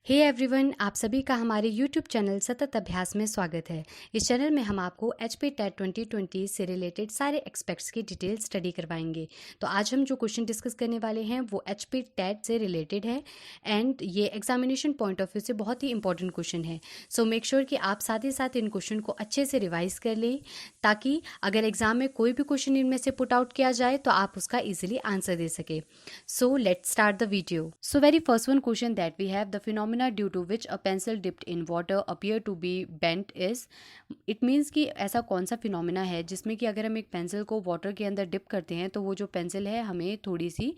Hey everyone, आप सभी का हमारे यूट्यूब चैनल सतत अभ्यास में स्वागत है। इस चैनल में हम आपको एचपी टेट 2020 से रिलेटेड सारे एक्सपेक्ट्स की डिटेल स्टडी करवाएंगे। तो आज हम जो क्वेश्चन डिस्कस करने वाले हैं वो एचपी टेट से रिलेटेड है एंड ये एग्जामिनेशन पॉइंट ऑफ व्यू से बहुत ही इंपॉर्टेंट क्वेश्चन है। सो मेक श्योर कि आप साथ ही साथ इन क्वेश्चन को अच्छे से रिवाइज कर लें ताकि अगर एग्जाम में कोई भी क्वेश्चन इनमें से पुट आउट किया जाए तो आप उसका ईजिली आंसर दे सके। So let's start the video. So very first one question that we have, the phenomena due to which a pencil dipped in water appear to be bent is, it means कि ऐसा कौन सा phenomena है जिसमें कि अगर हम एक पेंसिल को वाटर के अंदर डिप करते हैं तो वो जो पेंसिल है हमें थोड़ी सी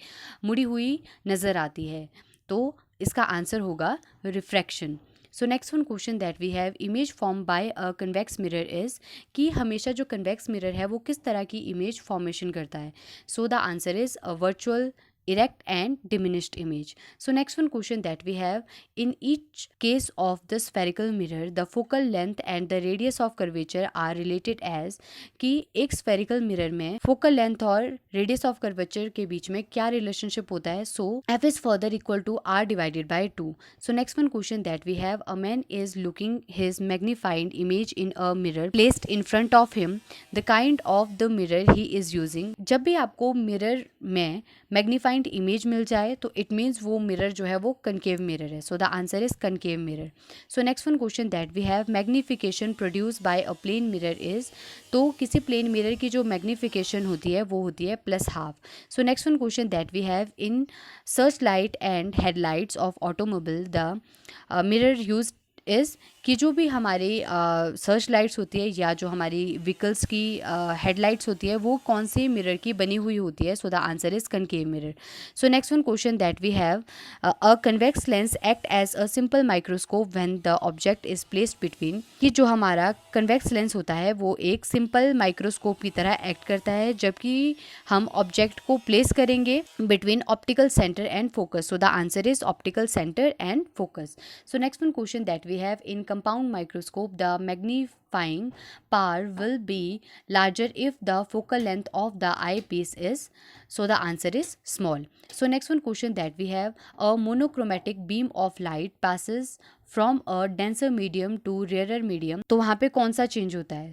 मुड़ी हुई नज़र आती है। तो इसका आंसर होगा refraction. So next one question that we have, image form by a convex mirror is, कि हमेशा जो कन्वेक्स मिरर है वो किस तरह की इमेज फॉर्मेशन करता है। So the answer is a virtual, erect and diminished image. So next one question that we have, in each case of the spherical mirror the focal length and the radius of curvature are related as, कि एक spherical mirror में focal length और radius of curvature के बीच में क्या relationship होता है। So f is further equal to r divided by 2. So next one question that we have, a man is looking his magnified image in a mirror placed in front of him. The kind of the mirror he is using, जब भी आपको mirror में मैग्नीफाइंड image मिल जाए तो it means वो mirror जो है वो कनकेव मिरर है। So the answer is concave mirror. So next one question that we have, magnification produce by a plane mirror is, तो किसी प्लेन मिरर की जो मैग्नीफिकेशन होती है वो होती है +½ so next one question that we have, in search light and headlights of automobile the mirror use is, कि जो भी हमारी सर्च लाइट्स होती है या जो हमारी व्हीकल्स की हेडलाइट्स होती है वो कौन से मिरर की बनी हुई होती है। So the answer is concave mirror. So next one question that we have, a convex lens act as a simple microscope when the object is placed between, कि जो हमारा कन्वेक्स लेंस होता है वो एक सिंपल माइक्रोस्कोप की तरह act करता है जबकि हम ऑब्जेक्ट को प्लेस करेंगे between optical centre and focus. So the answer is optical centre and focus. So next one question that we have, in compound microscope the magnifying power will be larger if the focal length of the eyepiece is, so the answer is small. So next one question that we have, a monochromatic beam of light passes from a denser medium to rarer medium, तो वहाँ पे कौन सा change होता है।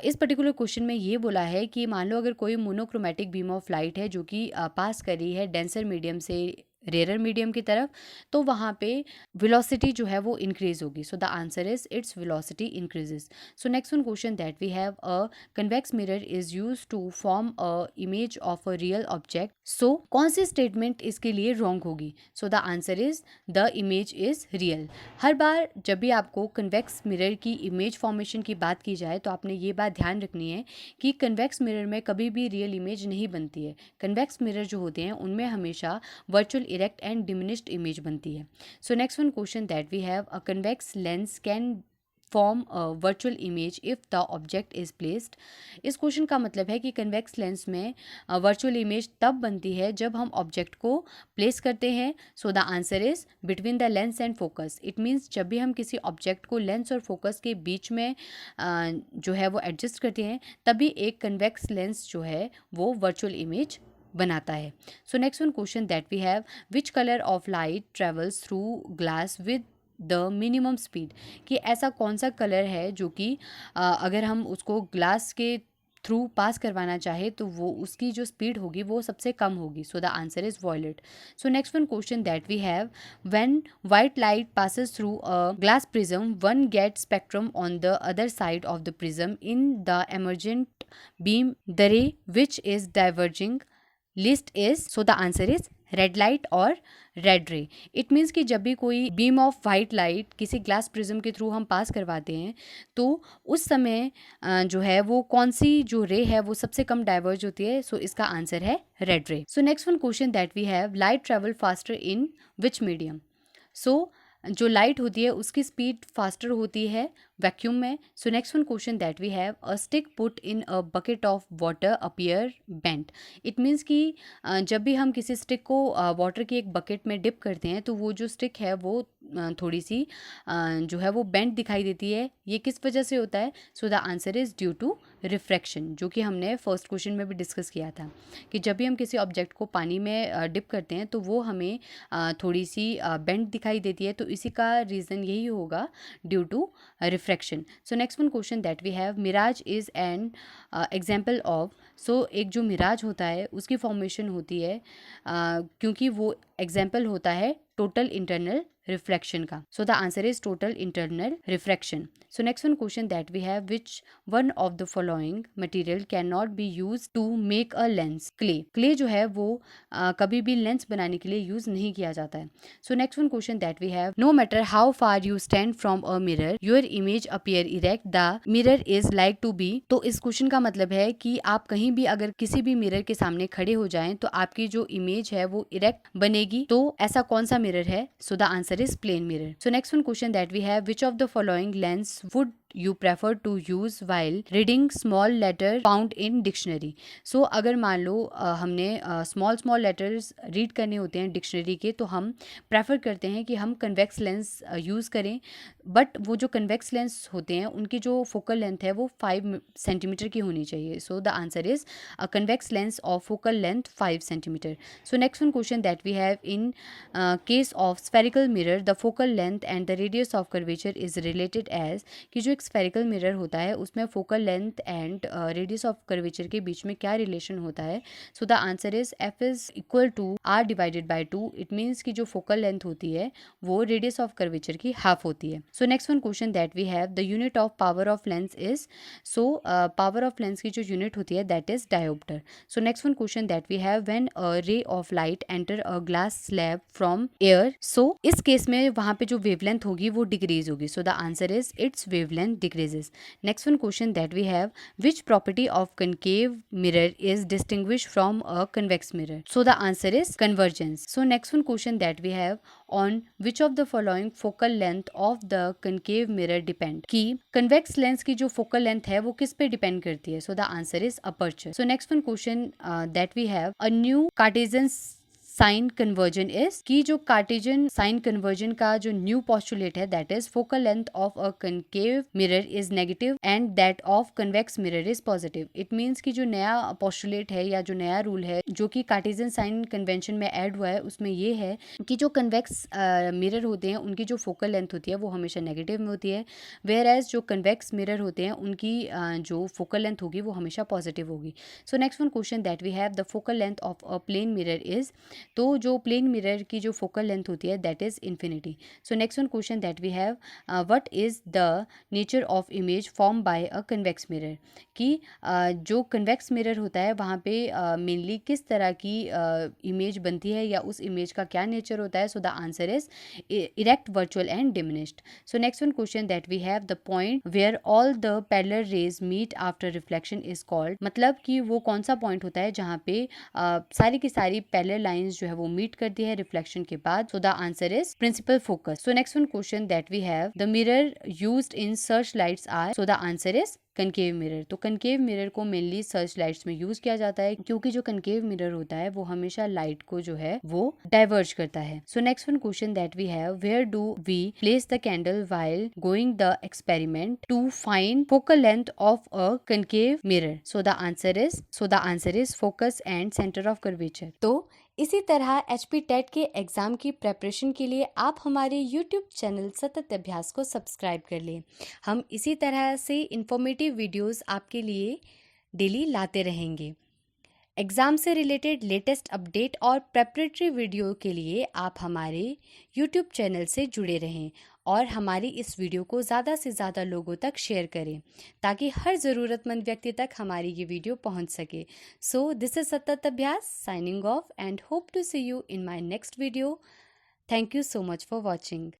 इस particular question में ये बोला है कि मान लो अगर कोई मोनोक्रोमेटिक बीम ऑफ लाइट है जो कि पास कर रही है डेंसर मीडियम से रेयर मीडियम की तरफ, तो वहाँ पे वेलोसिटी जो है वो इंक्रीज होगी। So the answer is its velocity increases. So next one question that we have, a convex mirror is use to form a image of a real object. So कौन सी स्टेटमेंट इसके लिए wrong होगी। So the answer is the image is real. हर बार जब भी आपको कन्वेक्स मिरर की इमेज फॉर्मेशन की बात की जाए तो आपने ये बात ध्यान रखनी है कि कन्वेक्स मिरर में कभी भी रियल इमेज नहीं बनती है। कन्वेक्स मिरर जो होते हैं उनमें हमेशा virtual, erect and diminished image बनती है। So next one question that we have, a convex lens can form a virtual image if the object is placed. इस क्वेश्चन का मतलब है कि कन्वेक्स लेंस में वर्चुअल इमेज तब बनती है जब हम ऑब्जेक्ट को प्लेस करते हैं। सो the answer is between the lens and focus. It means जब भी हम किसी ऑब्जेक्ट को लेंस और फोकस के बीच में जो है वो एडजस्ट करते हैं तभी एक कन्वेक्स लेंस जो है वो वर्चुअल इमेज बनाता है। So next one question that we have, which colour of light travels through glass with the minimum speed, कि ऐसा कौन सा कलर है जो कि अगर हम उसको ग्लास के थ्रू पास करवाना चाहे तो वो उसकी जो स्पीड होगी वो सबसे कम होगी। So the answer is violet. So next one question that we have, when white light passes through a glass prism one get spectrum on the other side of the prism in the emergent beam, the ray which is diverging least is. So the answer is red light और red ray. It means कि जब भी कोई beam of white light किसी glass prism के through हम पास करवाते हैं तो उस समय जो है वो कौन सी जो रे है वो सबसे कम डाइवर्ज होती है। सो इसका आंसर है red ray. So next one question that we have, light travel faster in which medium. So जो लाइट होती है उसकी स्पीड फास्टर होती है वैक्यूम में। So next one question that we have, a stick put in a bucket of water appear bent. It means कि जब भी हम किसी स्टिक को वाटर की एक बकेट में डिप करते हैं तो वो जो स्टिक है वो थोड़ी सी जो है वो बेंड दिखाई देती है, ये किस वजह से होता है? So the answer is due to refraction, जो कि हमने फर्स्ट क्वेश्चन में भी डिस्कस किया था कि जब भी हम किसी ऑब्जेक्ट को पानी में डिप करते हैं तो वो हमें थोड़ी सी बेंड दिखाई देती है, तो इसी का रीज़न यही होगा, due to refraction. So next one question that we have, mirage is an example of. So एक जो मिराज होता है उसकी फॉर्मेशन होती है क्योंकि वो एग्जाम्पल होता है टोटल इंटरनल रिफ्लेक्शन का. So the answer is total internal refraction. So next one question that we have, which one of the following material can not be use to make a lens? Clay. Clay जो है वो कभी भी lens बनाने के लिए use नहीं किया जाता है. So next one question that we have, no matter how far you stand from a mirror your image appear erect, the mirror is like to be. तो इस क्वेश्चन का मतलब है कि आप कहीं भी अगर किसी भी मिरर के सामने खड़े हो जाएं तो आपकी जो इमेज है वो इरेक्ट बनेगी. तो ऐसा कौन सा मिरर है? So the answer is plane mirror. So next one question that we have, which of the following lens would you prefer to use while reading small letter found in dictionary? So अगर मान लो हमने small letters read करने होते हैं dictionary के, तो हम prefer करते हैं कि हम कन्वेक्स लेंस यूज़ करें. बट वो जो कन्वेक्स लेंस होते हैं उनकी जो फोकल लेंथ है वो 5 सेंटीमीटर की होनी चाहिए. So the answer is a convex lens of focal length 5 centimetre. So next one question that we have, in case of spherical mirror the focal length and the radius of curvature is related as. कि जो एक spherical mirror होता है उसमें focal length and radius of curvature के बीच में क्या रिलेशन होता है? So the answer is F is equal to R divided by 2. It means कि जो फोकल लेंथ होती है वो रेडियस ऑफ कर्वेचर की हाफ होती है. So next one question that we have, the unit of power of lens is. So power of lens की जो यूनिट होती है that is dioptre. So next one question that we have, when a ray of light enter a glass slab from air. So इस case में वहां पे जो wavelength होगी वो डिक्रीज होगी. So the answer is its wavelength decreases. Next one question that we have, which property of concave mirror is distinguish from a convex mirror? So the answer is convergence. So next one question that we have, on which of the following focal length of the concave mirror depend? कि convex lens की जो focal length है वो किस पे depend करती है? So the answer is aperture. So next one question that we have, a new Cartesian sign convention is. कि जो कार्टेशियन साइन कन्वर्जन का जो न्यू पोस्टुलेट है that is focal length of a concave mirror is negative and that of convex mirror is positive. It means कि जो नया postulate है या जो नया रूल है जो कि कार्टेशियन साइन कन्वेंशन में ऐड हुआ है उसमें ये है कि जो कन्वेक्स मिरर होते हैं उनकी जो फोकल लेंथ होती है वो हमेशा नेगेटिव में होती है, वेयर एज जो कन्वेक्स मिरर होते हैं उनकी जो फोकल लेंथ होगी वो हमेशा पॉजिटिव होगी. So next one question that we have, the focal length of a plane mirror is. तो जो प्लेन मिरर की जो फोकल लेंथ होती है that is infinity. So next one question that we have, what is the nature of image form by a convex mirror. कि जो convex mirror होता है वहाँ पे मेनली किस तरह की इमेज बनती है या उस इमेज का क्या नेचर होता है? So the answer is erect, virtual and diminished. So next one question that we have, the point where all the parallel rays meet after reflection is called. मतलब कि वो कौन सा पॉइंट होता है जहाँ पे सारी की सारी पैरेलल लाइंस जो है वो मीट करती है रिफ्लेक्शन के बाद? So the answer is principal focus. So next one question that we have, the mirror used in search lights are. So the answer is concave mirror. तो कनकेव मिरर को mainly search lights में use किया जाता है क्योंकि जो concave mirror होता है वो हमेशा लाइट को जो है वो डाइवर्ज करता है. So next one question that we have, where do we place the candle while going the experiment to find focal length of a concave mirror? So the answer is focus and centre of curvature. तो इसी तरह HP TET के exam की preparation के लिए आप हमारे YouTube channel सतत अभ्यास को सब्सक्राइब कर लें. हम इसी तरह से इंफॉर्मेटिव वीडियोस आपके लिए डेली लाते रहेंगे. एग्ज़ाम से रिलेटेड लेटेस्ट अपडेट और प्रेपरेटरी वीडियो के लिए आप हमारे YouTube चैनल से जुड़े रहें और हमारी इस वीडियो को ज़्यादा से ज़्यादा लोगों तक शेयर करें ताकि हर ज़रूरतमंद व्यक्ति तक हमारी ये वीडियो पहुंच सके. So this is Satat Abhyas signing off and hope to see you in my next video. Thank you so much for watching.